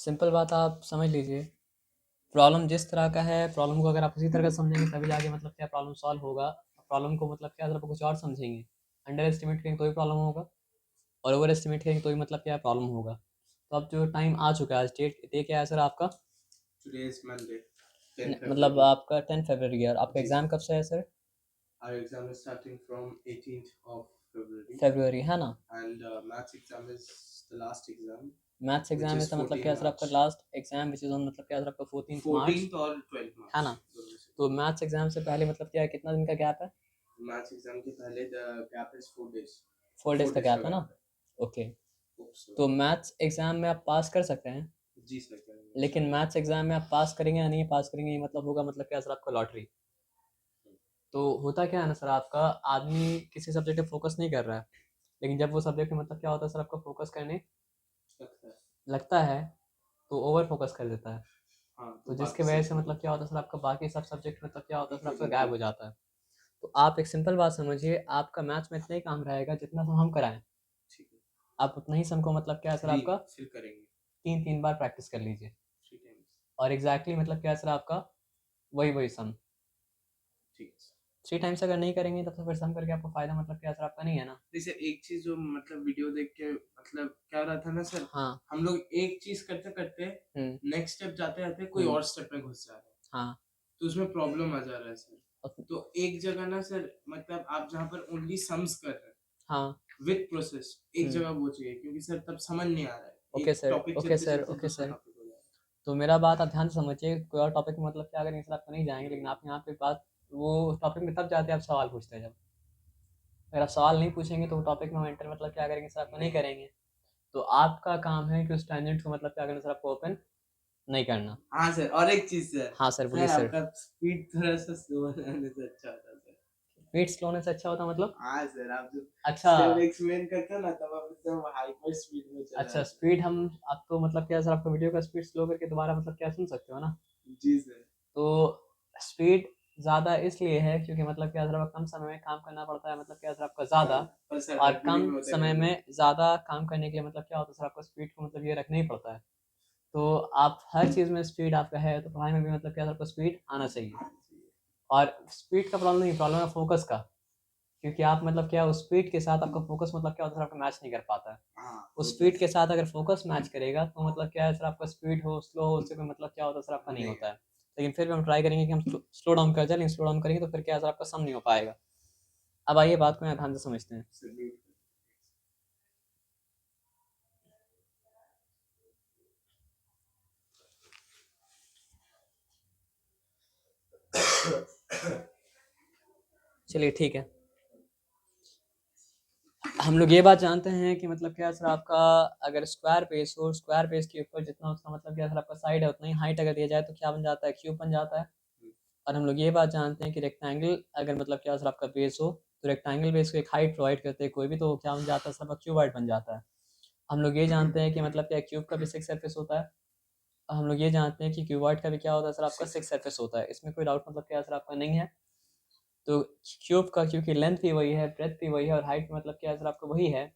Simple बात आप समझ लीजिए। प्रॉब्लम जिस तरह का है, प्रॉब्लम को अगर आप उसी तरह से समझेंगे तभी जाके मतलब क्या प्रॉब्लम सॉल्व होगा। प्रॉब्लम को मतलब क्या अगर आप कुछ और समझेंगे, अंडर एस्टिमेट करेंगे तो भी प्रॉब्लम होगा, और ओवर एस्टिमेट करेंगे तो भी मतलब क्या प्रॉब्लम होगा। तो अब जो टाइम आ चुका है, आज डेट ये क्या है सर आपका? Today is Monday, 10 मतलब February. आपका 10 फरवरी है, और आपका जी एग्ज़ाम सर. कब से है sir? Our exam is starting from 18th of February, फरवरी है ना? and maths exam is the last exam, maths which exam है is तो मतलब 14 क्या सर आपका March. Last exam which is on मतलब क्या सर आपका 14th मार्च 14th और 12th है March. ना? दोनों में से. तो मैथ्स एग्ज़ाम से पहले मतलब क्या है, कितना दिन का गैप है? मैथ्स एग्जाम के पहले the gap is 4 days. 4 days 4 का days का गैप है ना? gap है. ओके। Hope so. तो मैथ्स एग्ज़ाम में आप पास कर सकते हैं, जी सर करेंगे लेकिन इंशाल्लाह. मैथ्स एग्ज़ाम में आप पास करेंगे या नहीं पास करेंगे, ये मतलब होगा मतलब क्या सर आपका लॉटरी। तो होता क्या है ना सर, आपका आदमी किसी सब्जेक्ट पे फोकस नहीं कर रहा है, लेकिन जब वो सब्जेक्ट में मतलब क्या होता है सर आपका फोकस करने लगता है. लगता है तो ओवर फोकस कर देता है। हाँ तो तो जिसकी बाकी वजह सब से मतलब क्या होता है सर आपका बाकी सब सब्जेक्ट मतलब क्या होता है सर आपका इक्वल गायब इनपुट. हो जाता है। तो आप एक सिंपल बात समझिए, आपका मैथ्स में इतना ही काम रहेगा जितना हम कराएं, ठीक है. आप उतना ही सम को मतलब क्या है सर 3 आपका फिर करेंगे. 3 3 बार प्रैक्टिस कर लीजिए, 3 times. और एग्जैक्टली मतलब क्या है सर आपका वही वही सम। ठीक है. 3 टाइम्स अगर नहीं करेंगे तब तो फिर सम करके आपको फायदा मतलब क्या है सर आपका नहीं है ना। जैसे एक चीज जो मतलब वीडियो देख के मतलब क्या रहा था ना सर, हाँ। हम लोग एक चीज करते करते हम्म। नेक्स्ट स्टेप जाते जाते कोई हम्म। और स्टेप में घुस जा रहे हैं, हाँ। तो उसमें प्रॉब्लम आ जा रहा है सर. और- तो एक जगह ना सर, मतलब आप जहाँ पर ओनली सम्स कर रहे हैं हाँ। विद प्रोसेस, एक हम्म। जगह वो चाहिए, क्योंकि सर तब समझ नहीं आ रहा है, ओके एक सर, टॉपिक ओके चलते सर, चलते ओके दूसरा सर। टॉपिक हो जाए. तो मेरा बात आप ध्यान से समझिए, कोई और टॉपिक में मतलब क्या करेंगे सर आपको नहीं जाएंगे, लेकिन आप यहाँ पे बात वो टॉपिक में तब जाते हैं आप सवाल पूछते हैं जब। अगर आप सवाल नहीं पूछेंगे तो वो टॉपिक में हम एंटर मतलब क्या करेंगे सर आपको नहीं करेंगे। तो आपका काम है कि उस टेंजेंट को मतलब क्या करना सर आपको ओपन नहीं करना। हाँ सर, और एक चीज सर, हाँ सर, बोलिए सर सर। आपका स्पीड थोड़ा सा स्लो रहने से अच्छा होता है सर. स्पीड स्लो होने से अच्छा होता मतलब? हाँ सर, आप जो अच्छा। स्टेप एक्सप्लेन करते हो ना तब आप एकदम हाइपर स्पीड में चला अच्छा, जाते स्पीड हम आपको मतलब क्या सर आपको वीडियो का स्पीड स्लो करके दोबारा मतलब क्या सुन सकते हो ना। हैं. जी सर. तो स्पीड ज़्यादा इसलिए है क्योंकि मतलब क्या सर आपको कम समय में काम करना पड़ता है, मतलब क्या सर आपका ज़्यादा, पर सर और हर वीडियो कम में होता है समय गड़बड़. में ज़्यादा काम करने के लिए मतलब क्या होता है सर आपको स्पीड को मतलब ये रखना ही पड़ता है। तो आप हर चीज़ में स्पीड आपका है, तो पढ़ाई में भी मतलब क्या सर आपको स्पीड आना चाहिए। और स्पीड का प्रॉब्लम नहीं, प्रॉब्लम है फोकस का, क्योंकि आप मतलब क्या उस स्पीड के साथ आपका फोकस मतलब क्या होता है सर आपका मैच नहीं कर पाता है। हाँ उस होता है स्पीड के सर. साथ अगर फोकस मैच करेगा तो मतलब क्या है सर आपका स्पीड हो स्लो हो उससे कोई मतलब क्या होता है सर आपका नहीं नहीं. होता है। लेकिन फिर भी हम ट्राई करेंगे कि हम स्लो डाउन कर जाए, लेकिन स्लो डाउन करेंगे तो फिर क्या है सर आपका सम नहीं हो पाएगा। अब आइए बात को यहाँ ध्यान से समझते हैं। सर चलिए ठीक है, हम लोग ये बात जानते हैं कि मतलब क्या सर आपका अगर स्क्वायर पेज हो, स्क्वायर पेज के ऊपर जितना उसका मतलब क्या सर आपका साइड है उतना ही हाइट अगर दिया जाए तो क्या बन जाता है, क्यूब बन जाता है। और हम लोग ये बात जानते हैं कि रेक्टेंगल अगर मतलब क्या सर आपका बेस हो तो रेक्टेंगल बेस को एक हाइट प्रोवाइड करते हैं कोई भी, तो वो क्या बन जाता है सर आपका क्यूबॉइड बन जाता है। हम लोग ये जानते हैं कि मतलब क्या क्यूब का भी सिक्स सरफेस होता है, और हम लोग ये जानते हैं कि क्यूबॉइड का भी क्या होता है सर आपका सिक्स सरफेस होता है, इसमें कोई डाउट मतलब क्या सर आपका नहीं है। तो क्यूब का क्योंकि लेंथ भी वही है, ब्रेथ भी वही है, और हाइट मतलब क्या सर आपका वही है,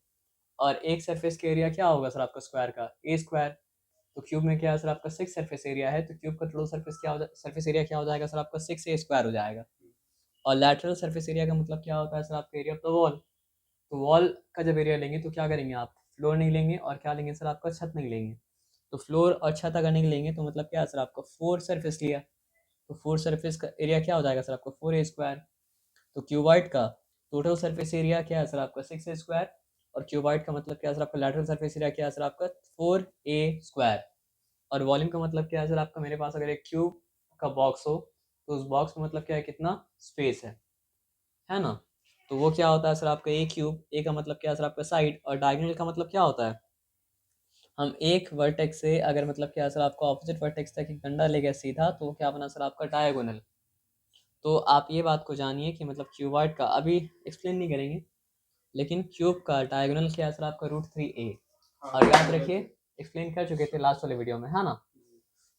और एक सरफेस का एरिया क्या होगा सर आपका स्क्वायर का, ए स्क्वायर। तो क्यूब में क्या है सर आपका सिक्स सरफेस एरिया है, तो क्यूब का टोटल सरफेस क्या हो सरफेस एरिया क्या हो जाएगा सर आपका सिक्स ए स्क्वायर हो जाएगा। और लैटरल सरफेस एरिया का मतलब क्या होता है सर आपका एरिया ऑफ द वॉल। तो वॉल का जब एरिया लेंगे तो क्या करेंगे आप, फ्लोर नहीं लेंगे और क्या लेंगे सर आपका छत नहीं लेंगे। तो फ्लोर और छत अगर नहीं लेंगे तो मतलब क्या है सर आपका फोर सरफेस लिया, तो फोर सरफेस का एरिया क्या हो जाएगा सर आपका फोर ए स्क्वायर। तो क्यूबाइड का टोटल सरफेस एरिया क्या है सर आपका सिक्स ए स्क्वायर, और क्यूबाइड का मतलब क्या है सर आपका लैटरल सरफेस एरिया क्या है सर आपका फोर ए स्क्वायर। और वॉल्यूम का मतलब क्या है सर आपका, मेरे पास अगर एक क्यूब का बॉक्स हो तो उस बॉक्स में मतलब क्या है कितना स्पेस है ना। तो वो क्या होता है सर आपका ए क्यूब, ए का मतलब क्या है सर आपका साइड, और डायगोनल का मतलब क्या होता है, हम एक वर्टेक्स से अगर मतलब क्या है सर आपका ऑपोजिट वर्टेक्स तक एक डंडा ले गया सीधा तो क्या बना सर आपका डायगोनल। तो आप ये बात को जानिए कि मतलब क्यूबॉइड का अभी एक्सप्लेन नहीं करेंगे, लेकिन क्यूब का डायगोनल क्या है सर आपका रूट थ्री ए। और याद रखिए, एक्सप्लेन कर चुके थे लास्ट वाले वीडियो में है ना।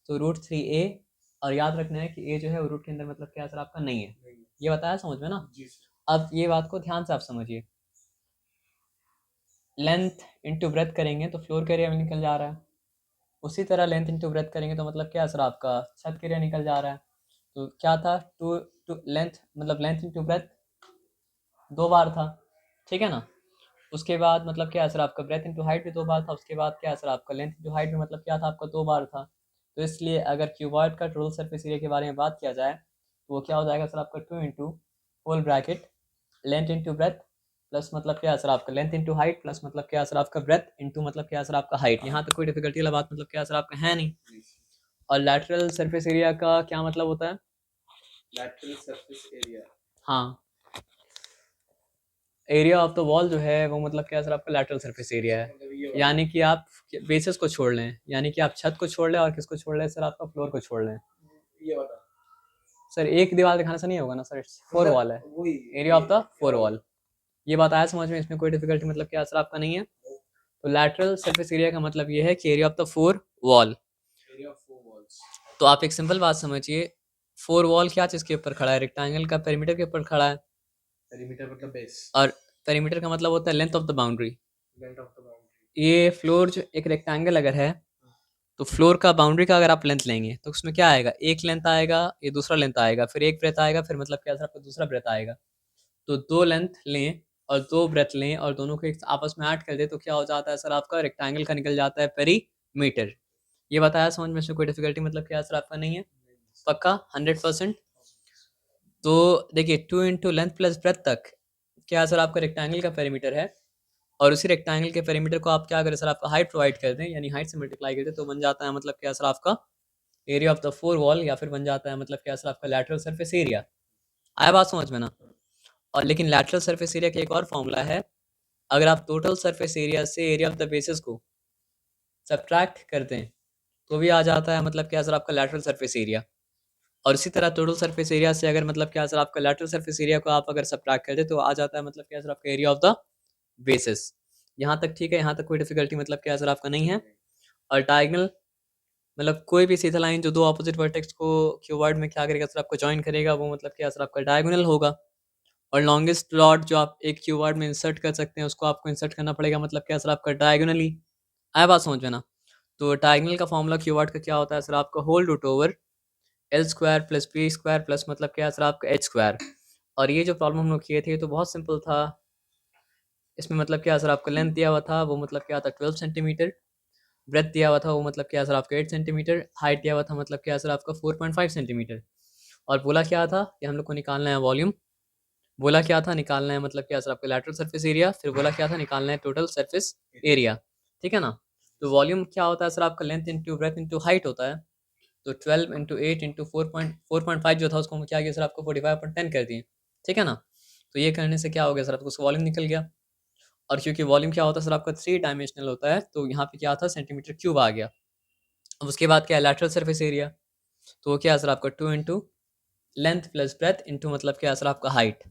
तो रूट थ्री ए, और याद रखना है कि ए जो है वो रूट के अंदर मतलब क्या सर आपका नहीं है, ये बताया समझ में ना। अब ये बात को ध्यान से आप समझिए, लेंथ इंटू ब्रेथ करेंगे तो फ्लोर का एरिया भी निकल जा रहा है, उसी तरह लेंथ इंटू ब्रेथ करेंगे तो मतलब क्या सर आपका छत के लिए निकल जा रहा है। तो क्या था, टू टू लेंथ मतलब लेंथ इंटू ब्रेथ 2 बार था, ठीक है ना। उसके बाद मतलब क्या सर आपका ब्रेथ इंटू हाइट भी 2 बार था। उसके बाद क्या सर आपका लेंथ इंटू हाइट भी मतलब क्या था आपका 2 बार था। तो इसलिए अगर क्यूबॉइड का टोटल सरफेस एरिया के बारे में बात किया जाए तो वो क्या हो जाएगा सर आपका 2 into whole bracket length into breadth plus मतलब क्या सर आपका लेंथ इंटू हाइट प्लस मतलब क्या सर आपका ब्रेथ इंटू मतलब क्या सर आपका हाइट। यहाँ तक कोई डिफिकल्टी वाला बात मतलब क्या सर आपका है नहीं। और लैटरल सरफेस एरिया का क्या मतलब होता है? lateral surface area. हाँ, एरिया ऑफ द वॉल जो है वो मतलब क्या सर आपका लैटरल सरफेस एरिया है। मतलब ये वाला। यानी कि आप बेसिस को छोड़ लें, यानी कि आप छत को छोड़ लें और किसको छोड़ लें सर आपका फ्लोर को छोड़ लें। ये वाला सर एक दीवार दिखाने से नहीं होगा ना सर, 4 मतलब वॉल है, वही एरिया ऑफ द 4 वॉल। ये बात आया समझ में, इसमें कोई डिफिकल्टी मतलब क्या सर आपका नहीं है। तो लैटरल सरफेस एरिया का मतलब ये है कि area of the 4 wall. area of 4 walls. तो आप एक सिंपल बात समझिए, 4 वॉल क्या चीज़ के ऊपर खड़ा है? रेक्टेंगल का पेरीमीटर के ऊपर खड़ा है। Perimeter मतलब base. और पेरीमीटर का मतलब होता है length of the boundary. Length of the boundary. ये फ्लोर जो एक रेक्टेंगल अगर है तो फ्लोर का बाउंड्री का अगर आप लेंथ लेंगे तो उसमें क्या आएगा, एक लेंथ आएगा, ये दूसरा लेंथ आएगा, फिर एक ब्रेथ आएगा, फिर मतलब क्या सर आपका दूसरा ब्रेथ आएगा। तो 2 लेंथ लें और 2 ब्रेथ लें और दोनों को एक आपस में ऐड कर दें तो क्या हो जाता है सर आपका रेक्टेंगल का निकल जाता है पेरीमीटर। ये बताया समझ में, इसमें कोई डिफिकल्टी मतलब क्या सर आपका नहीं है, पक्का 100%। तो देखिए 2 इंटू लेंथ प्लस ब्रेथ तक क्या सर आपका रेक्टेंगल का पेरीमीटर है। और उसी रेक्टेंगल के पेरीमीटर को आप क्या करें सर आपका हाइट प्रोवाइड कर दें, यानी हाइट से मल्टीप्लाई कर दें तो बन जाता है मतलब क्या सर आपका एरिया ऑफ द 4 वॉल, या फिर बन जाता है मतलब क्या सर आपका लैटरल सरफेस एरिया। आया बात समझ में ना। और लेकिन लैटरल सरफेस एरिया का एक और फॉर्मूला है, अगर आप टोटल सरफेस एरिया से एरिया ऑफ द बेसिस को सब्ट्रैक्ट करते हैं तो भी आ जाता है मतलब क्या सर आपका लैटरल सरफेस एरिया। और इसी तरह टोटल सरफेस एरिया से अगर मतलब क्या सर आपका लैटरल सरफेस एरिया को आप अगर सब्ट्रैक्ट कर दें तो आ जाता है मतलब क्या सर आपका एरिया ऑफ द बेसिस। यहाँ तक ठीक है, यहाँ तक कोई डिफिकल्टी मतलब क्या सर आपका नहीं है। और डायगनल मतलब कोई भी सीधा लाइन जो दो ऑपोजिट वर्टेक्स को क्यूबॉइड में क्या करेगा सर आपको जॉइन करेगा वो मतलब क्या सर आपका डायगोनल होगा। और लॉन्गेस्ट डॉट जो आप एक क्यूबॉइड में इंसर्ट कर सकते हैं उसको आपको इंसर्ट करना पड़ेगा मतलब क्या सर आपका डायगोनली। आया बात समझ में ना। तो डायगोनल का फॉर्मूला क्यूबॉइड का क्या होता है सर आपका whole root over L square plus B square plus मतलब क्या सर आपका एच स्क्वायर। और ये जो प्रॉब्लम हम लोग किए थे तो बहुत सिंपल था। इसमें मतलब क्या सर आपका लेंथ दिया हुआ था वो मतलब क्या था 12 सेंटीमीटर, ब्रेथ दिया हुआ था वो मतलब क्या सर आपका 8 सेंटीमीटर, हाइट दिया हुआ था मतलब क्या सर आपका 4.5 सेंटीमीटर। और बोला क्या था कि हम लोग को निकालना है वॉल्यूम, बोला क्या था निकालना है मतलब क्या सर आपका लैटरल सरफेस एरिया, फिर बोला क्या था निकालना है टोटल सरफेस एरिया, ठीक है ना। तो वॉल्यूम क्या होता है सर आपका length into breath into height होता है। तो 12 इंटू 8 इंटू 4.5 जो था उसको हम क्या किया सर आपको 45.10 कर दिए, ठीक है ना। तो ये करने से क्या हो गया सर आपको वॉल्यूम निकल गया। और क्योंकि वॉल्यूम क्या होता है सर आपका 3 डायमेंशनल होता है तो यहाँ पे क्या था सेंटीमीटर क्यूब आ गया। अब उसके बाद क्या है लैटरल सरफेस एरिया, तो वो क्या है सर आपका 2 into length plus breadth into मतलब क्या है सर आपका हाइट।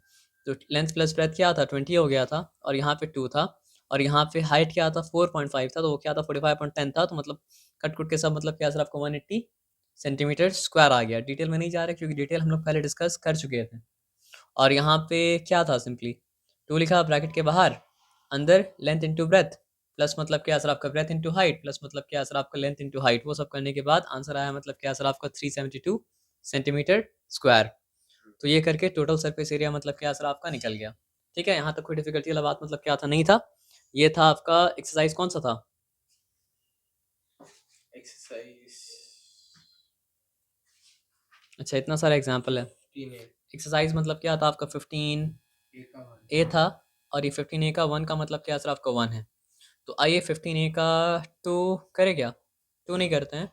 तो लेंथ प्लस ब्रेथ क्या था 20 हो गया था और यहाँ पे 2 था। और यहाँ पे हाइट क्या था 4.5 था तो वो क्या था 45.10 था। तो मतलब कट कुट के सब मतलब क्या सर आपको 180 सेंटीमीटर स्क्वायर आ गया। डिटेल में नहीं जा रहे क्योंकि डिटेल हम लोग पहले डिस्कस कर चुके थे। और यहाँ पे क्या था सिंपली 2 लिखा ब्रैकेट के बाहर, अंदर लेंथ इंटू ब्रेथ प्लस मतलब क्या सर आपका ब्रेथ इंटू हाइट प्लस मतलब क्या सर आपका लेंथ इंटू हाइट। वो सब करने के बाद आंसर आया मतलब क्या सर आपका 372 सेंटीमीटर स्क्वायर। तो ये करके टोटल सरफेस एरिया मतलब क्या सर आपका निकल गया। ठीक है, यहाँ तक कोई डिफिकल्टी वाला बात मतलब क्या था नहीं था। ये था आपका एक्सरसाइज कौन सा था? Exercise अच्छा इतना सारा एग्जाम्पल है। 15A. एक्सरसाइज मतलब क्या था आपका 15 A का 1. ए था। और ये 15 ए का 1 का मतलब क्या सर आपका 1 है। तो आइए 15 ए का 2 करें क्या? 2 नहीं करते हैं,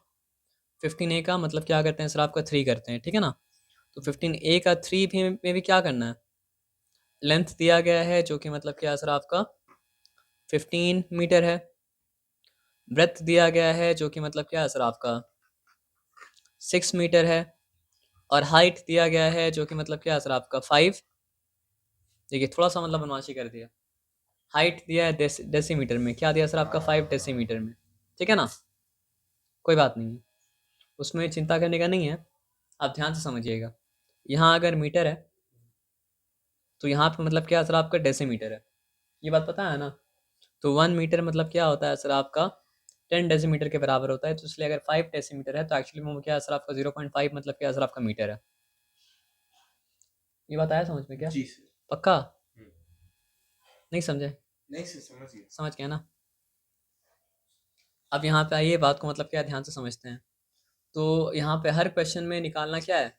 15 ए का मतलब क्या करते हैं सर आपका 3 करते हैं, ठीक है ना। तो 15 ए का 3 भी में भी क्या करना है, लेंथ दिया गया है जो कि मतलब क्या सर आपका 15 मीटर है, ब्रेथ दिया गया है जो कि मतलब क्या है सर आपका 6 मीटर है, और हाइट दिया गया है जो कि मतलब क्या है सर आपका 5। देखिए थोड़ा सा मतलब बनवाशी कर दिया। हाइट दिया है डेसीमीटर में, क्या दिया सर आपका 5 डेसीमीटर में, ठीक है ना। कोई बात नहीं है, उसमें चिंता करने का नहीं है। आप ध्यान से समझिएगा, यहाँ अगर मीटर है तो यहाँ पे मतलब क्या है सर आपका डेसीमीटर है, ये बात पता है ना। तो 1 मीटर मतलब क्या होता है सर आपका 10 डेसीमीटर के बराबर होता है, तो इसलिए अगर 5 डेसीमीटर है तो एक्चुअली में वो क्या है सर आपका 0.5 मतलब क्या है सर आपका मीटर है। ये बात आया समझ में क्या? जी सर। पक्का? नहीं समझे? नहीं सर, समझ गया। समझ गया ना? अब यहाँ पे आइए बात को मतलब क्या है ध्यान से समझते हैं। तो यहाँ पे हर क्वेश्चन में निकालना क्या है,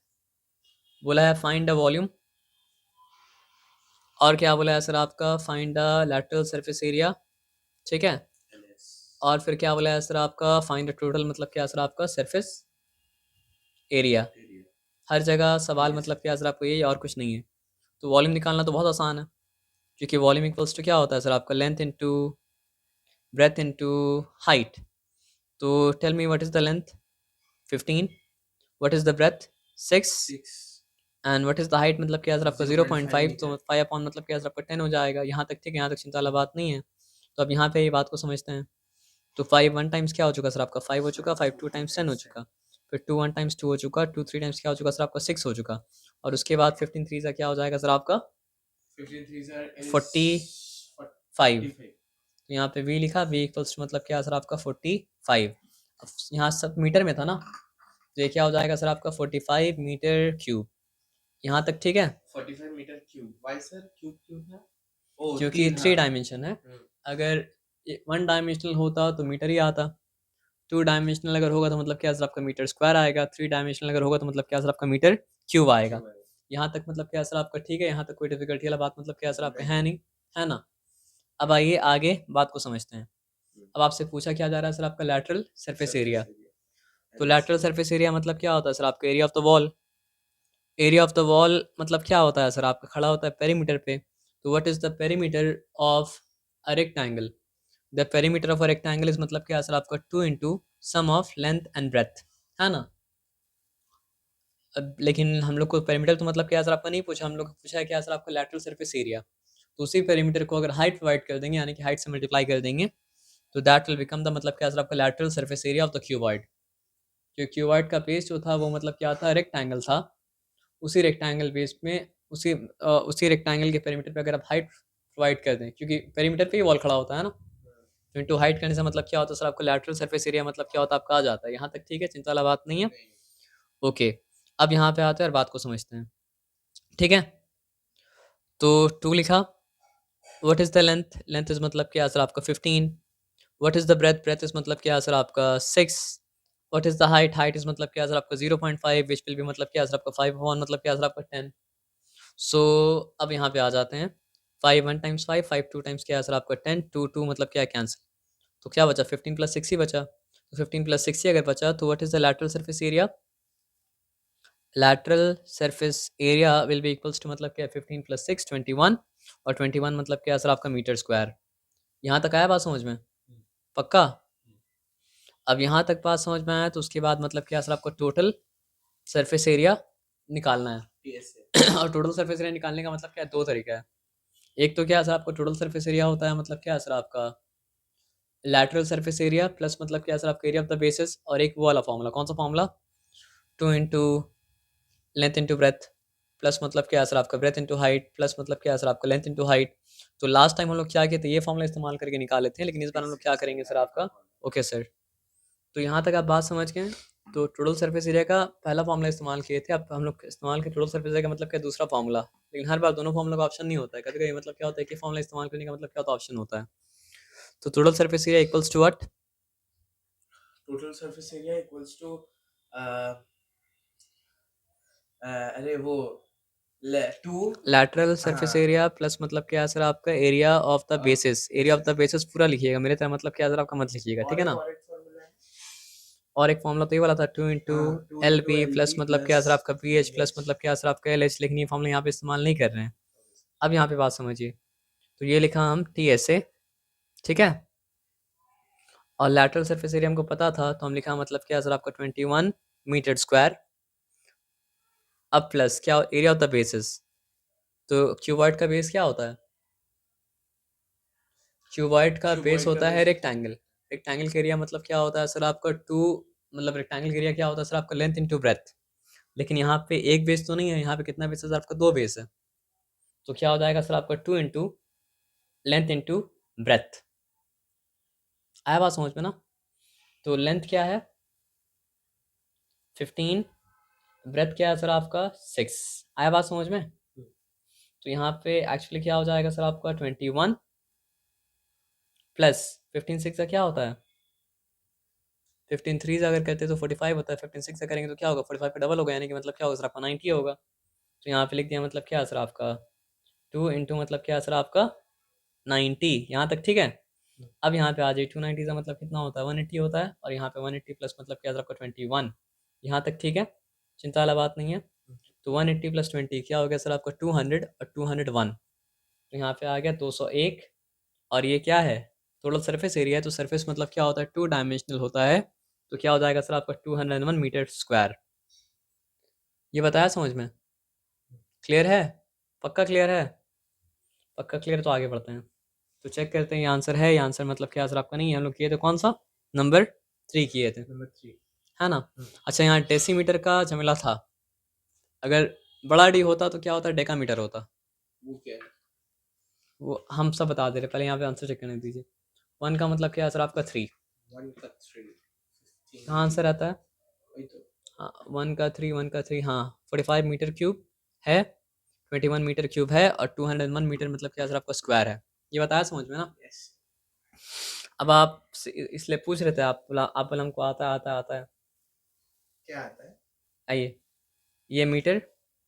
बोला है फाइंड द वॉल्यूम, और क्या बोला है सर आपका find the lateral surface area, ठीक है, Yes. और फिर क्या बोला है सर आपका फाइंड द टोटल मतलब क्या है सर आपका सरफेस एरिया। Area. हर जगह सवाल Yes. मतलब क्या है सर आपको यही और कुछ नहीं है। तो वॉल्यूम निकालना तो बहुत आसान है, क्योंकि वॉल्यूम इक्वल्स टू क्या होता है सर आपका length into breadth into height. तो tell me what is the length 15, what is the breadth 6, 6. And what is the height मतलब क्या है सर आपका 0.5, तो मीटर। 5 अपॉन मतलब क्या है सर आपका 10 हो जाएगा। यहाँ तक ठीक है, यहाँ तक चिंता वाला बात नहीं है। तो अब यहाँ पे ये बात को समझते हैं। तो 5 1 टाइम्स क्या हो चुका सर आपका 5 हो चुका, 5 2 टाइम्स 10 हो चुका, फिर 2 1 टाइम्स 2 हो चुका, 2 3 टाइम्स क्या हो चुका सर आपका 6 हो चुका, और उसके बाद 15 3 का क्या हो जाएगा सर आपका 15 3s are is 45। 45. तो यहाँ पे v लिखा, v इक्वल्स टू मतलब क्या है सर आपका 45। अब यहाँ सब मीटर में था ना, तो ये क्या हो जाएगा सर आपका 45 मीटर क्यूब। यहाँ तक ठीक है, 45 metre cube. Why sir cube क्यों है? ओ क्योंकि 3 डायमेंशन है। हम्म। अगर 1 डायमेंशनल होता तो मीटर ही आता, 2 डायमेंशनल अगर होगा तो मतलब क्या सर आपका मीटर स्क्वायर आएगा, 3 डायमेंशनल अगर होगा तो मतलब क्या सर आपका मीटर क्यूब आएगा। यहाँ तक मतलब क्या सर आपका ठीक है, यहाँ तक कोई डिफिकल्टी वाला बात मतलब क्या सर आपका है नहीं, है ना? अब आइए आगे बात को समझते हैं। अब आपसे पूछा क्या जा रहा है सर आपका लैटरल सरफेस एरिया। तो लैटरल सरफेस एरिया मतलब क्या होता है सर आपका area of the wall. Area of the wall मतलब क्या होता है सर आपका, खड़ा होता है पेरीमीटर पे। तो what is the perimeter of a rectangle, the perimeter of a rectangle is मतलब क्या है सर आपका 2 into sum of length and breadth, है ना? अब लेकिन हम लोग को पेरीमीटर तो मतलब क्या है सर आपका नहीं पूछा, हम लोग को पूछा है क्या है सर आपका लैटरल सरफेस एरिया। तो उसी पेरीमीटर को अगर हाइट प्रोवाइड कर देंगे, यानी कि हाइट से मल्टीप्लाई कर देंगे, तो दैट विल बिकम द मतलब क्या है सर आपका lateral surface area of the cuboid. जो क्यूबॉइड का बेस जो था वो मतलब क्या था, रेक्टेंगल था। उसी रेक्टेंगल बेस में उसी रेक्टेंगल के पेरीमीटर पे अगर आप हाइट प्रोवाइड कर दें, क्योंकि पेरीमीटर पे ही वॉल खड़ा होता है ना, तो इंटू हाइट करने से मतलब क्या होता है सर आपको लैटरल सरफेस एरिया मतलब क्या होता है आपका आ जाता है। यहाँ तक ठीक है, चिंता वाला बात नहीं है। ओके, अब यहाँ पे आते हैं और बात को समझते हैं, ठीक है। तो 2 लिखा, what is the length, length is मतलब क्या सर आपका 15, what is the breadth, breadth is मतलब क्या सर आपका 6, what is the height, height is मतलब क्या सर आपका 0.5, विच विल बी मतलब क्या सर आपका 5 अपॉन मतलब क्या सर आपका 10। सो अब यहाँ पे आ जाते हैं, 5 1 टाइम्स 5, 5 2 टाइम्स क्या है सर आपका 10, 2 2 मतलब क्या है कैंसिल, तो क्या बचा 15 प्लस 6 ही बचा। तो 15 प्लस 6 ही अगर बचा तो what is the lateral surface area, lateral surface area will be equals to मतलब क्या है 15 प्लस 6 21, और 21 मतलब क्या है सर आपका मीटर स्क्वायर। यहाँ तक आया बात समझ में? पक्का? अब यहाँ तक बात समझ में आया तो उसके बाद मतलब क्या सर आपको टोटल सरफेस एरिया निकालना है। और टोटल सरफेस एरिया निकालने का मतलब क्या है, दो तरीका है। एक तो क्या है सर आपको टोटल सरफेस एरिया होता है मतलब क्या है सर आपका लैटरल सरफेस एरिया प्लस मतलब क्या है सर आपका एरिया ऑफ द बेसिस, और एक वो वाला फॉर्मूला, कौन सा formula, 2 into length into breadth plus मतलब क्या है सर आपका ब्रेथ इंटू हाइट प्लस मतलब क्या है सर आपका लेंथ इंटू हाइट। तो लास्ट टाइम हम लोग क्या किए थे, ये फॉर्मूला इस्तेमाल करके निकाले थे, लेकिन इस बार हम लोग क्या करेंगे सर आपका, ओके सर। तो यहाँ तक आप बात समझ गए। तो टोटल सरफेस एरिया का पहला फॉर्मूला इस्तेमाल किए थे, अब हम लोग इस्तेमाल किए टोटल सरफेस एरिया का मतलब क्या दूसरा फॉर्मूला। लेकिन हर बार दोनों फॉर्मूला का ऑप्शन नहीं होता है, कभी कभी मतलब क्या होता है कि फॉर्मूला इस्तेमाल करने का मतलब क्या होता है ऑप्शन होता है। तो total surface area equals to what, total surface area equals to अरे वो two lateral surface area plus मतलब क्या है सर आपका area of the basis, area of the basis पूरा लिखिएगा मेरे तरह, मतलब क्या है सर आपका मत लिखिएगा, ठीक है ना। और एक फॉर्मूला तो ये वाला था 2 इंटू एल बी प्लस मतलब क्या सर आपका बी एच प्लस मतलब क्या सर आपका एल एच, लेकिन ये फॉर्मूला यहाँ पे इस्तेमाल नहीं कर रहे हैं। अब यहाँ पे बात समझिए, तो ये लिखा हम टी एस ए, ठीक है, और लैटरल सरफेस एरिया हमको पता था तो हम लिखा मतलब क्या सर आपका 21 मीटर स्क्वायर। अब प्लस क्या एरिया ऑफ द बेसिस, तो क्यूबॉइड का बेस क्या होता है, क्यूबॉइड का बेस होता है रेक्टेंगल। रेक्टेंगल का एरिया मतलब क्या होता है सर आपका 2, मतलब रेक्टेंगल का एरिया क्या होता है सर आपका लेंथ इंटू ब्रेथ। लेकिन यहाँ पे एक बेस तो नहीं है, यहाँ पे कितना बेस है सर आपका, दो बेस है। तो क्या हो जाएगा सर आपका 2 इंटू लेंथ इंटू ब्रेथ। आया बात समझ में ना। तो लेंथ क्या है 15, ब्रेथ क्या है सर आपका 6। आया बात समझ में? तो यहाँ पे एक्चुअली क्या हो जाएगा सर आपका 21 प्लस 15 6 का क्या होता है 15 3 अगर करते हैं तो 45 होता है, 15 6 से करेंगे तो क्या होगा 45 का डबल होगा, यानी कि मतलब क्या होगा सर आपका 90 होगा। तो यहाँ पे लिख दिया मतलब क्या है सर आपका 2 इंटू मतलब क्या है सर आपका 90। यहाँ तक ठीक है। अब यहाँ पे आ जाइए 290 का मतलब कितना होता है 180 होता है, और यहाँ पे 180 प्लस मतलब क्या है सर आपका 21। यहाँ तक ठीक है, चिंता वाला बात नहीं है। तो 180 प्लस 20 क्या हो गया सर आपका 200 और 201। तो यहाँ पे आ गया 201। और ये क्या है टोटल सरफेस एरिया है, तो सरफेस मतलब क्या होता है 2 डायमेंशनल होता है। तो क्या हो जाएगा सर आपका 201 मीटर स्क्वायर। ये बताया समझ में? क्लियर है? पक्का क्लियर है? पक्का क्लियर, तो आगे बढ़ते हैं। तो चेक करते हैं ये आंसर है, ये आंसर मतलब क्या सर आपका नहीं है। हम लोग किए थे कौन सा नंबर 3 किए थे, नंबर 3 है ना? अच्छा यहाँ डेसीमीटर का झमेला था, अगर बड़ा डी होता तो क्या होता डेकामीटर होता। वो क्या है वो हम सब बता दे रहे, पहले यहाँ पे आंसर चेक करने दीजिए। 1 का मतलब क्या है सर आपका 3। 1 का 3 कहाँ आंसर आता है? वही तो हाँ 1 का 3, 1 का 3, हाँ 45 मीटर क्यूब है, 21 मीटर क्यूब है, और 201 मीटर मतलब क्या सर आपका स्क्वायर है। ये बताया समझ में ना? यस अब आप इसलिए पूछ रहे थे, आप बोला हमको आता है आता है आता है। क्या आता है आइए ये मीटर,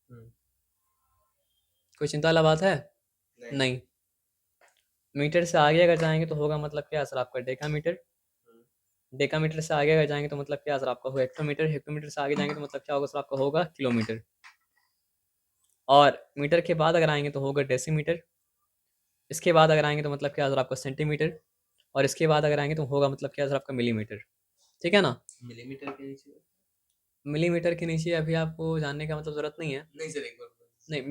हम्म, कोई चिंता वाला बात है? नहीं नहीं। मीटर से आगे अगर जाएंगे तो होगा मतलब क्या सर आपका डेकामीटर, डेकामीटर से आगे अगर जाएंगे तो मतलब क्या सर आपका होगा हेक्टोमीटर, हेक्टोमीटर से आगे जाएंगे तो मतलब क्या होगा सर आपका होगा किलोमीटर, और मीटर के बाद अगर आएंगे तो होगा डेसीमीटर, इसके बाद अगर आएंगे तो मतलब क्या सर आपका सेंटीमीटर, और इसके बाद अगर आएंगे तो होगा मतलब क्या सर आपका मिलीमीटर। ठीक है ना? मिलीमीटर के नीचे मिलीमीटर के नीचे अभी आपको जानने का मतलब ज़रूरत नहीं है। नहीं सर एक बार नहीं,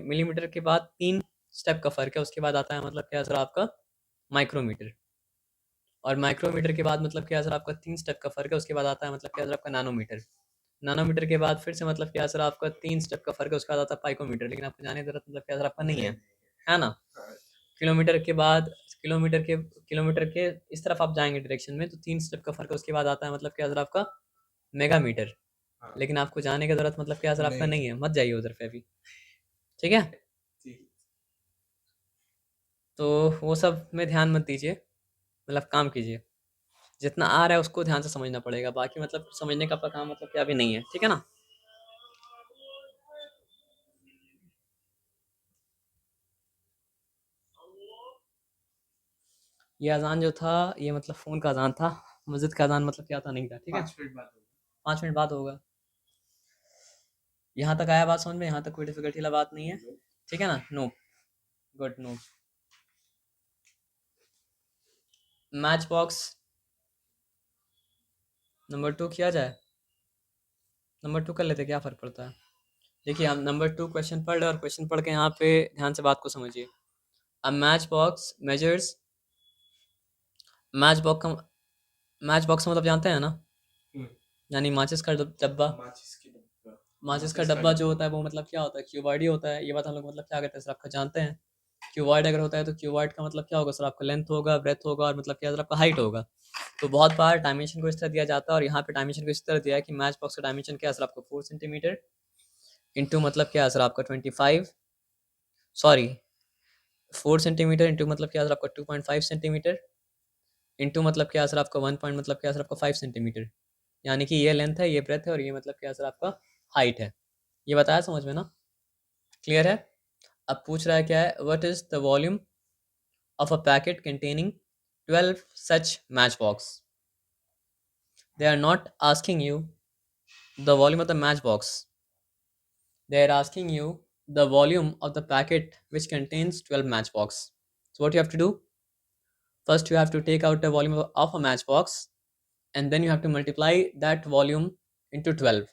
मिलीमीटर के बाद 3 स्टेप का फ़र्क है, उसके बाद आता है मतलब क्या सर आपका माइक्रोमीटर, और माइक्रोमीटर के बाद मतलब क्या सर आपका 3 स्टेप का फ़र्क है, उसके बाद आता है मतलब क्या सर आपका नैनोमीटर, नैनोमीटर के बाद फिर से मतलब क्या सर आपका 3 स्टेप का फ़र्क है, उसके बाद आता है पाइकोमीटर, लेकिन आपको जानने की ज़रूरत मतलब क्या सर आपका नहीं है ना? हाँ, किलोमीटर के बाद किलोमीटर के इस तरफ आप जाएँगे डायरेक्शन में तो 3 स्टेप का फ़र्क है, उसके बाद आता है मतलब क्या सर आपका मेगामीटर, हाँ, लेकिन आपको जाने की ज़रूरत मतलब क्या सर आपका नहीं नहीं है, मत जाइए उधर पे अभी। ठीक है? ठीक तो वो सब में ध्यान मत दीजिए, मतलब काम कीजिए। जितना आ रहा है उसको ध्यान से समझना पड़ेगा, बाकी मतलब समझने का आपका काम मतलब क्या अभी नहीं है। ठीक है ना? ये अज़ान जो था ये मतलब फ़ोन का अज़ान था, मस्जिद का अज़ान मतलब क्या था नहीं था। ठीक है? 5 मिनट बाद होगा 5 मिनट बाद होगा। यहाँ तक आया बात समझ में? यहाँ तक कोई डिफ़िकल्टी वाला बात नहीं है। ठीक है ना? No, good, no. Match box number 2 किया जाए? नंबर 2 कर लेते, क्या फ़र्क पड़ता है? देखिए हम नंबर 2 क्वेश्चन पढ़ रहे हैं, और क्वेश्चन पढ़ के यहाँ पे ध्यान से बात को समझिए। अ match box measures, match box का मैच बॉक्स का मतलब जानते हैं ना, हम्म, यानी माचिस का डब्बा। माचिस की डब्बा माचिस का डब्बा जो होता है वो मतलब क्या होता है क्यूबॉइड ही होता है। ये बात हम लोग मतलब क्या करते हैं सर आपका जानते हैं। क्यूबॉइड अगर होता है तो क्यूबॉइड का मतलब क्या होगा सर आपका लेंथ होगा, ब्रेथ होगा, और मतलब क्या सर आपका हाइट होगा। तो बहुत बार डायमेंशन को इस तरह दिया जाता है, और यहाँ पे डायमेंशन को इस तरह दिया है कि मैच बॉक्स का डायमेंशन क्या है सर आपका 4 सेंटीमीटर इंटू मतलब क्या है सर आपका 25, सॉरी 4 सेंटीमीटर इंटू मतलब क्या है सर आपका 2.5 सेंटीमीटर इंटू मतलब क्या है सर आपका 1 पॉइंट मतलब क्या है सर आपका 5 सेंटीमीटर, यानी कि ये लेंथ है, ये ब्रेथ है, और ये मतलब क्या है सर आपका हाइट है। ये बताया समझ में ना? क्लियर है? अब पूछ रहा है क्या है, what is the volume of a packet containing 12 such match box. They are not asking you the volume of the match box, they are asking you the volume of the packet which contains 12 matchbox. So what you have to do? First you have to take out the volume of a matchbox, and then you have to multiply that volume into 12,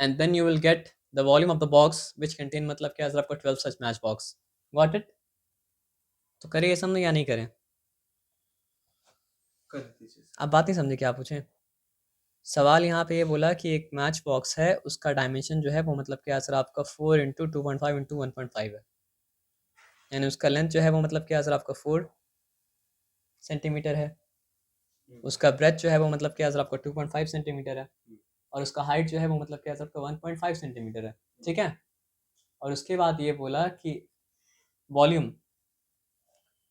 and then you will get the volume of the box which contain मतलब क्या आपका 12 such matchbox. Got it? तो करें ये समझे या नहीं करें? कर दीजिए अब बात नहीं समझे, क्या पूछें? सवाल यहाँ पे ये बोला कि एक मैच बॉक्स है, उसका डायमेंशन जो है वो मतलब क्या सर आपका 4 इंटू 2.5 इंटू 1.5 है, यानी उसका लेंथ जो है वो मतलब क्या सर आपका 4 सेंटीमीटर है, उसका ब्रेथ जो है वो मतलब क्या सर आपका 2.5 सेंटीमीटर है, और उसका हाइट जो है वो मतलब क्या सर आपका 1.5 सेंटीमीटर है, ठीक है। और उसके बाद ये बोला कि वॉल्यूम,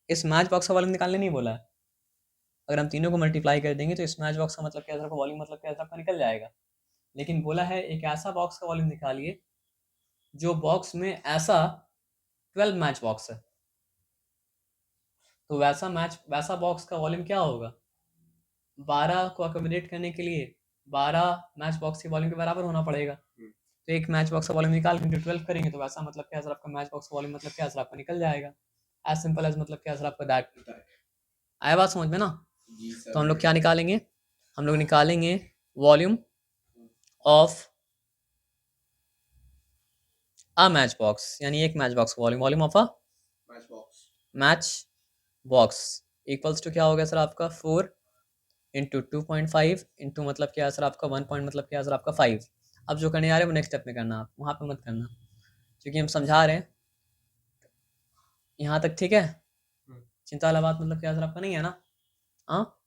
इस मैच बॉक्स का वॉल्यूम निकालने नहीं बोला है। अगर हम तीनों को मल्टीप्लाई कर देंगे तो इस मैच बॉक्स का मतलब क्या सर आपका वॉल्यूम मतलब क्या सर आपका निकल जाएगा। लेकिन बोला है एक ऐसा बॉक्स का वॉल्यूम निकालिए जो बॉक्स में ऐसा 12 मैच बॉक्स है। तो वैसा बॉक्स का वॉल्यूम क्या होगा, 12 को अकोमोडेट करने के लिए 12 मैच बॉक्स के वॉल्यूम के बराबर होना पड़ेगा। तो एक मैच बॉक्स का वॉल्यूम निकाल के 12 करेंगे तो वैसा मतलब क्या सर आपका मैच बॉक्स का वॉल्यूम मतलब क्या सर आपका निकल जाएगा। एज सिंपल एज मतलब क्या सर आपका दैट। आया बात समझ में ना। तो हम लोग क्या निकालेंगे, हम लोग निकालेंगे volume of a match box, यानी एक match box volume, volume of a match box equals to क्या हो गया सर आपका 4 इंटू 2.5 इंटू मतलब क्या है सर आपका 1 पॉइंट मतलब क्या है सर आपका 5। अब जो करने आ रहे हैं वो नेक्स्ट स्टेप में करना, आप वहाँ पे मत करना क्योंकि हम समझा रहे हैं यहाँ तक, ठीक है। चिंता वाला बात मतलब क्या सर आपका नहीं है ना। हाँ,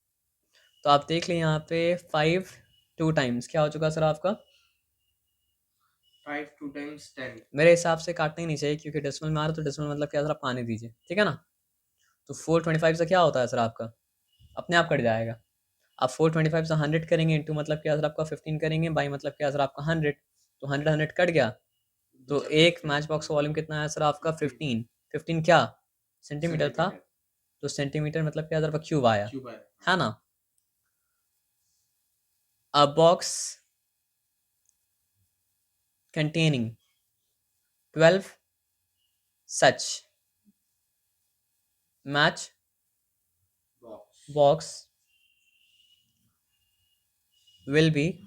तो आप देख लें यहाँ पे 5 2 टाइम्स क्या हो चुका सर आपका 5 2 times 10। मेरे हिसाब से काटना ही नहीं चाहिए क्योंकि डेसिमल में आ रहा तो डेसिमल मतलब क्या सर आप आने दीजिए, ठीक है ना। तो 425 से क्या होता है सर आपका, अपने आप कट जाएगा। आप 425 से 100 करेंगे इंटू मतलब क्या सर आपका 15 करेंगे बाई मतलब क्या सर आपका 100, तो 100 कट गया। तो एक मैच बॉक्स का वॉल्यूम कितना है सर आपका 15, 15 क्या सेंटीमीटर था, तो सेंटीमीटर मतलब क्या सर आपका क्यूब आया, है ना। अ box containing 12 such match box will be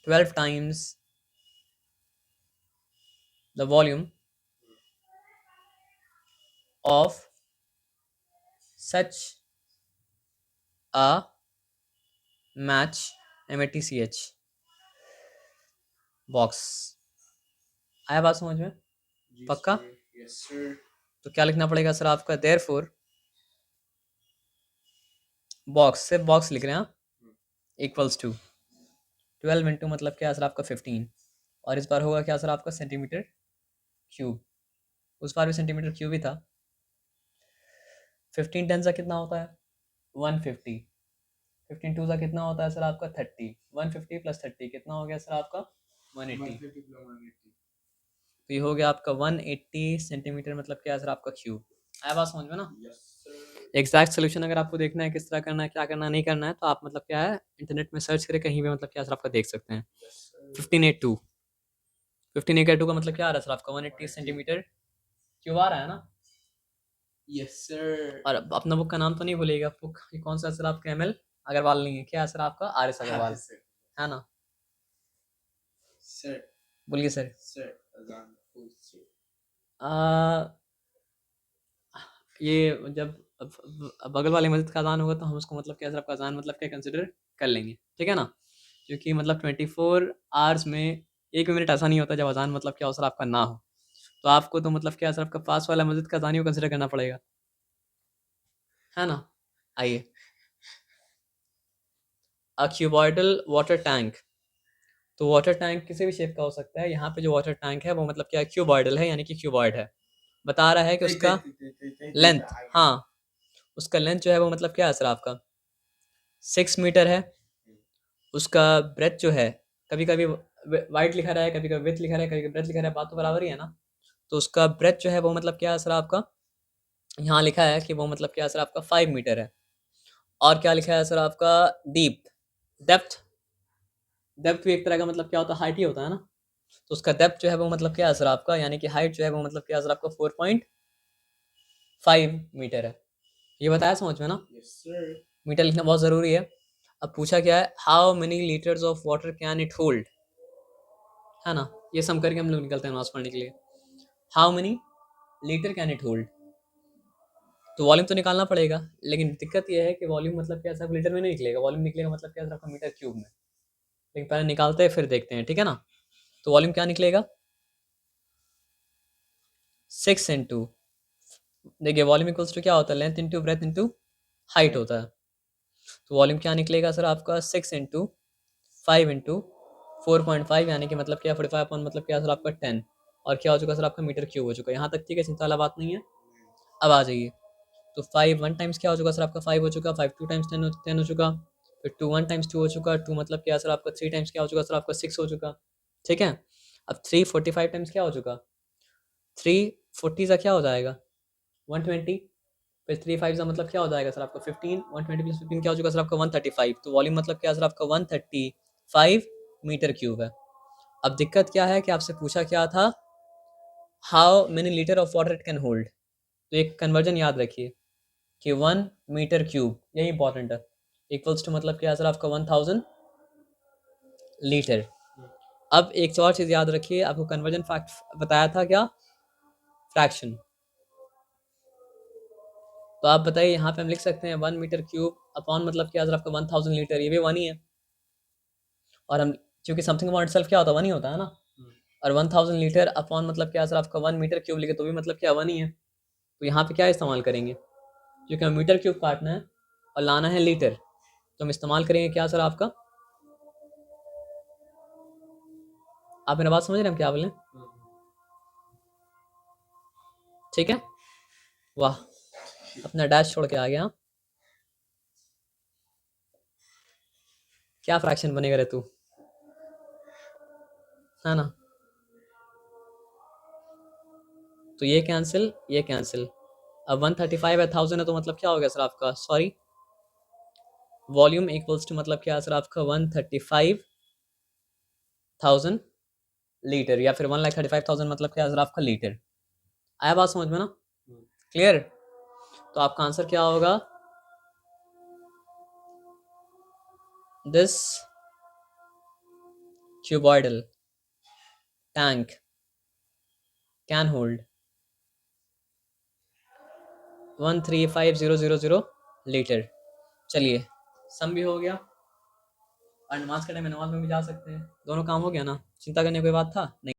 12 times the volume of such a match match box। आया बात समझ में, पक्का। Yes sir. तो क्या लिखना पड़ेगा सर आपका देयरफॉर, बॉक्स से बॉक्स लिख रहे हैं इक्वल्स टू 12 इंटू मतलब क्या सर आपका 15, और इस बार होगा क्या सर आपका सेंटीमीटर क्यूब, उस बार भी सेंटीमीटर क्यूब ही था। 15 टेन सा कितना होता है 150, 15 टू सा कितना होता है सर आपका 30, 150 प्लस 30 कितना हो गया सर आपका 180। तो ये हो गया आपका 180 सेंटीमीटर मतलब क्या है सर आपका क्यूब। आया बात समझ में ना। एग्जैक्ट सोल्यूशन अगर आपको देखना है किस तरह करना है क्या करना नहीं करना है तो आप मतलब क्या है इंटरनेट में सर्च करें कहीं भी मतलब क्या सर आपका देख सकते हैं। 1582, 1582 का मतलब क्या आ रहा है सर आपका 180 सेंटीमीटर क्यूब आ रहा है ना। Yes sir. और अपना बुक का नाम तो नहीं भूलिएगा, बुक ये कौन सा है सर आपका एमएल अग्रवाल नहीं है, क्या है सर आपका आर एस अग्रवाल, है ना। सर बोलिए सर। सर अजान आ, ये जब बगल वाले मस्जिद का अजान होगा तो हम उसको मतलब क्या सर आपका अजान मतलब क्या कंसिडर कर लेंगे, ठीक है ना। क्योंकि मतलब 24 आवर्स में एक भी मिनट ऐसा नहीं होता जब अजान मतलब क्या हो सर आपका ना हो। तो आपको तो मतलब क्या सर आपका पास वाला मस्जिद का अजान ही कंसिडर करना पड़ेगा, है ना। आइए, अ क्यूबॉइडल वाटर टैंक, तो वाटर टैंक किसी भी शेप का हो सकता है। यहाँ पे जो वाटर टैंक है वो मतलब क्या क्यूबॉइडल है, यानी कि क्यूबॉइड है। बता रहा है कि उसका लेंथ, हाँ उसका लेंथ जो है वो मतलब क्या है सर आपका 6 मीटर है। उसका ब्रेथ जो है, कभी कभी वाइड लिखा रहा है, कभी कभी विथ लिखा रहा है, कभी कभी ब्रेथ लिखा रहा है, बात तो बराबर ही है ना। तो उसका ब्रेथ जो है वो मतलब क्या है सर आपका, यहाँ लिखा है कि वो मतलब क्या है सर आपका 5 मीटर है। और क्या लिखा है सर आपका डीप, डेप्थ, डेप्थ भी एक तरह का मतलब क्या होता है हाइट ही होता है ना। तो उसका डेप्थ जो है वो मतलब क्या है सर आपका, यानी कि हाइट जो है वो मतलब क्या है सर आपका 4.5 मीटर है। ये बताया समझ में ना। Yes sir. मीटर लिखना बहुत ज़रूरी है। अब पूछा क्या है, how many litres of water can it hold, है ना। ये सम करके हम लोग निकलते हैं नमाज पढ़ने के लिए। How many litre can it hold, तो वॉल्यूम तो निकालना पड़ेगा, लेकिन दिक्कत ये है कि वॉल्यूम मतलब क्या सब लीटर में नहीं निकलेगा, वॉल्यूम निकलेगा मतलब क्या आपका मीटर क्यूब में। लेकिन पहले निकालते हैं फिर देखते हैं, ठीक है ना। तो वॉल्यूम क्या निकलेगा 6 इंटू, देखिए वॉल्यूम इक्वल्स टू क्या होता है length into breath into height होता है। तो वॉल्यूम क्या निकलेगा सर आपका 6 इंटू 5 इंटू 4.5 यानी कि मतलब क्या 45 अपॉन मतलब क्या सर आपका 10 और क्या हो चुका सर आपका मीटर क्यूब हो चुका है। यहाँ तक ठीक है, चिंता वाला बात नहीं है। अब आ जाइए, तो 5 1 टाइम्स क्या हो चुका सर आपका 5 हो चुका, 5 2 टाइम्स 10 हो चुका, फिर 2 1 टाइम्स 2 हो चुका, 2 मतलब क्या सर आपका 3 टाइम्स क्या हो चुका सर आपका 6 हो चुका। ठीक है, अब 3 45 टाइम्स क्या हो चुका, 3 40 का क्या हो जाएगा 120, फिर 3 5 का मतलब क्या हो जाएगा सर आपका 15, 120 प्लस 15 क्या हो चुका सर आपका 135। तो वॉल्यूम मतलब क्या सर आपका 135 मीटर क्यूब है। अब दिक्कत क्या है कि आपसे पूछा क्या था, how many litre of water it can hold. तो एक कन्वर्जन याद रखिए कि 1 मीटर क्यूब, यही इंपॉर्टेंट है, इक्वल्स टू मतलब क्या है सर आपका 1000 लीटर। अब एक और चीज़ याद रखिए, आपको कन्वर्जन फैक्ट बताया था क्या, फ्रैक्शन। तो आप बताइए यहाँ पे हम लिख सकते हैं 1 मीटर क्यूब अपॉन मतलब क्या सर आपका 1000 लीटर, ये भी 1 ही है। और हम क्योंकि समथिंग अपॉन इटसेल्फ क्या होता है 1 ही होता है ना, और 1000 लीटर अपॉन मतलब क्या सर आपका 1 मीटर क्यूब लिखे तो भी मतलब क्या 1 ही है। तो यहाँ पे क्या इस्तेमाल करेंगे, क्योंकि हमें मीटर क्यूब काटना है और लाना है लीटर, तो हम इस्तेमाल करेंगे क्या सर आपका, आप मेरा बात समझ रहे हैं हम क्या बोलें, ठीक है। वाह, अपना डैश छोड़ के आ गया, क्या फ्रैक्शन बनेगा रे तू, है ना। तो ये कैंसिल, ये कैंसिल। अब 135 है 1000 है तो मतलब क्या हो गया सर आपका, सॉरी, वॉल्यूम इक्वल्स टू मतलब क्या सर आपका 135,000 लीटर, या फिर 1,35,000 मतलब क्या सर आपका लीटर। आया बात समझ में ना, क्लियर। तो आपका आंसर क्या होगा, this cuboidal tank can hold 135,000 litre. चलिए, सम भी हो गया और नमाज का टाइम है, नमाज में भी जा सकते हैं, दोनों काम हो गया ना, चिंता करने की कोई बात था नहीं।